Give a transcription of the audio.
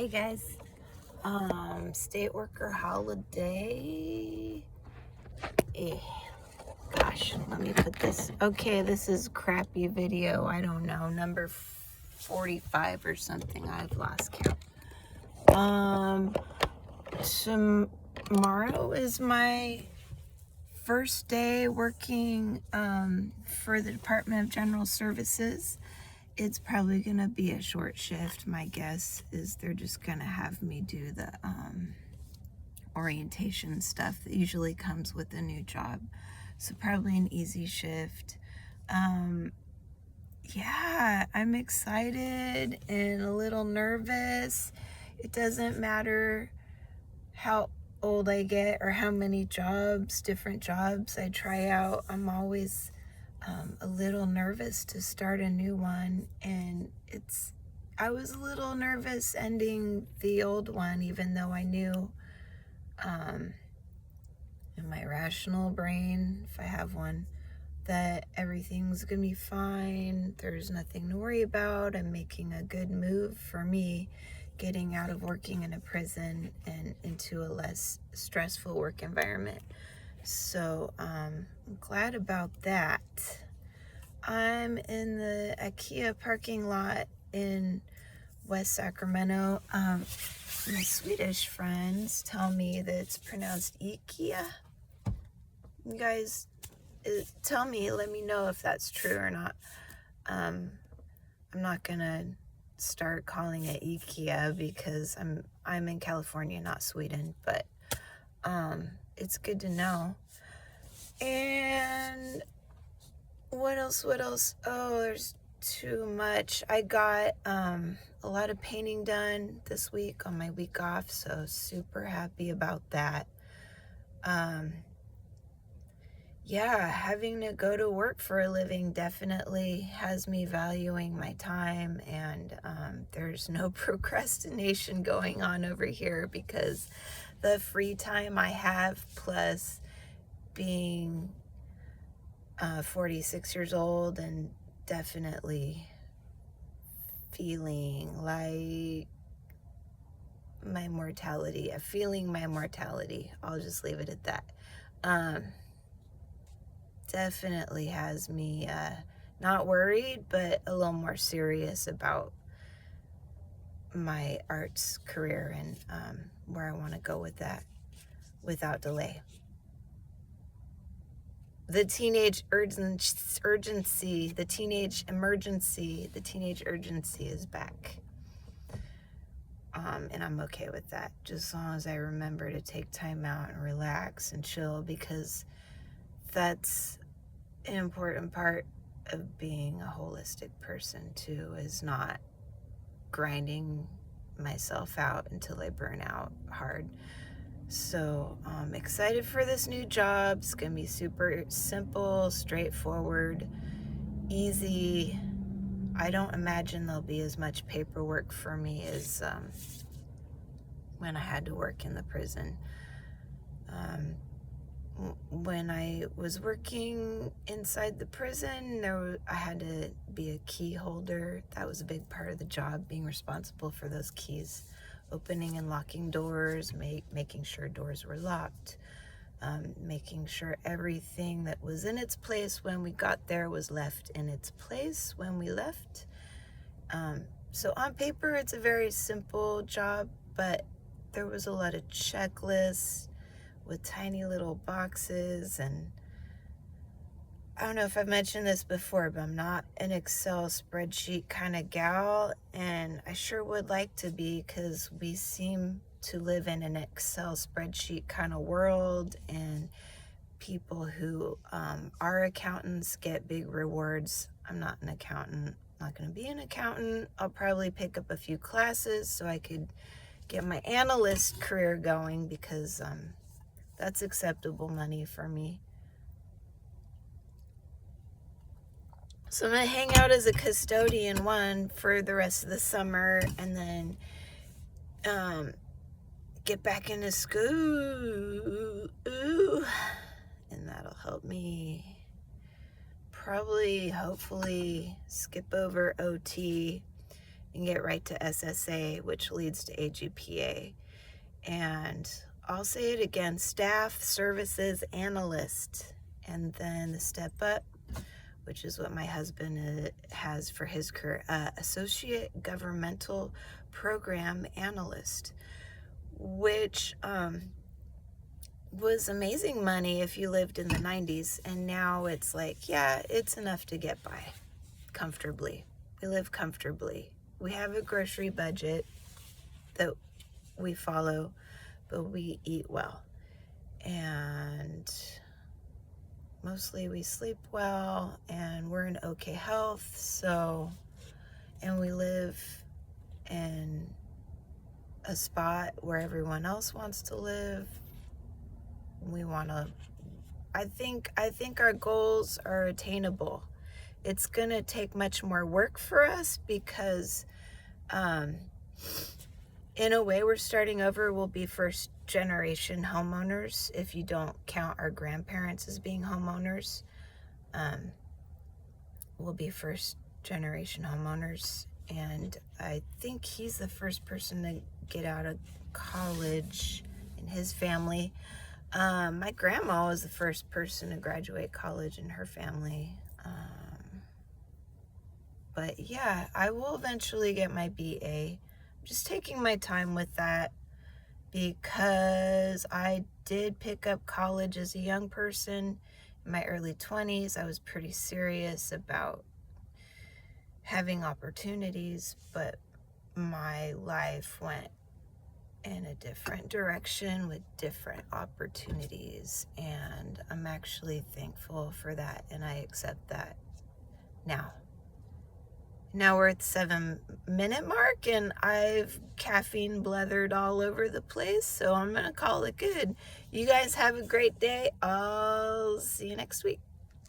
Hey guys, state worker holiday. Gosh, let me put this. Okay, this is crappy video. I don't know, number 45 or something. I've lost count. Tomorrow is my first day working for the Department of General Services. It's probably gonna be a short shift. My guess is they're just gonna have me do the orientation stuff that usually comes with a new job. So probably an easy shift. Yeah, I'm excited and a little nervous. It doesn't matter how old I get or how many different jobs I try out. I'm always a little nervous to start a new one, and I was a little nervous ending the old one, even though I knew in my rational brain, if I have one, that everything's gonna be fine. There's nothing to worry about. I'm making a good move for me, getting out of working in a prison and into a less stressful work environment. So I'm glad about that. I'm in the IKEA parking lot in West Sacramento. My Swedish friends tell me that it's pronounced ikea. You guys tell me, let me know if that's true or not. I'm not gonna start calling it IKEA because I'm in California, not Sweden, but it's good to know. And what else? Oh, there's too much. I got a lot of painting done this week on my week off, so super happy about that. Yeah, having to go to work for a living definitely has me valuing my time, and there's no procrastination going on over here because the free time I have, plus being 46 years old and definitely feeling like my mortality, I'll just leave it at that. Definitely has me not worried, but a little more serious about my arts career and where I want to go with that without delay. The teenage urgency, the teenage emergency, the teenage urgency is back. And I'm okay with that, just as long as I remember to take time out and relax and chill, because that's an important part of being a holistic person too, is not grinding myself out until I burn out hard. So I'm excited for this new job. It's gonna be super simple, straightforward, easy. I don't imagine there'll be as much paperwork for me as when I had to work in the prison. When I was working inside the prison, I had to be a key holder. That was a big part of the job, being responsible for those keys, opening and locking doors, making sure doors were locked, making sure everything that was in its place when we got there was left in its place when we left. So on paper, it's a very simple job, but there was a lot of checklists with tiny little boxes, and I don't know if I've mentioned this before, but I'm not an Excel spreadsheet kind of gal, and I sure would like to be, because we seem to live in an Excel spreadsheet kind of world, and people who are accountants get big rewards. I'm not an accountant, I'm not going to be an accountant. I'll probably pick up a few classes so I could get my analyst career going, because that's acceptable money for me. So I'm going to hang out as a custodian for the rest of the summer, and then get back into school. And that'll help me probably, hopefully, skip over OT and get right to SSA, which leads to AGPA. And I'll say it again, staff services analyst. And then the step up, which is what my husband has for his career, associate governmental program analyst, which was amazing money if you lived in the 90s. And now it's like, yeah, it's enough to get by comfortably. We live comfortably. We have a grocery budget that we follow, but we eat well. And mostly we sleep well, and we're in okay health. So, and we live in a spot where everyone else wants to live. We want to, I think our goals are attainable. It's going to take much more work for us because in a way we're starting over. We'll be first generation homeowners if you don't count our grandparents as being homeowners. We'll be first generation homeowners, and I think he's the first person to get out of college in his family. My grandma was the first person to graduate college in her family. But yeah, I will eventually get my BA. I'm just taking my time with that because I did pick up college as a young person. In my early 20s, I was pretty serious about having opportunities, but my life went in a different direction with different opportunities, and I'm actually thankful for that, and I accept that now. Now we're at the 7-minute mark, and I've caffeine blethered all over the place, so I'm gonna call it good. You guys have a great day. I'll see you next week.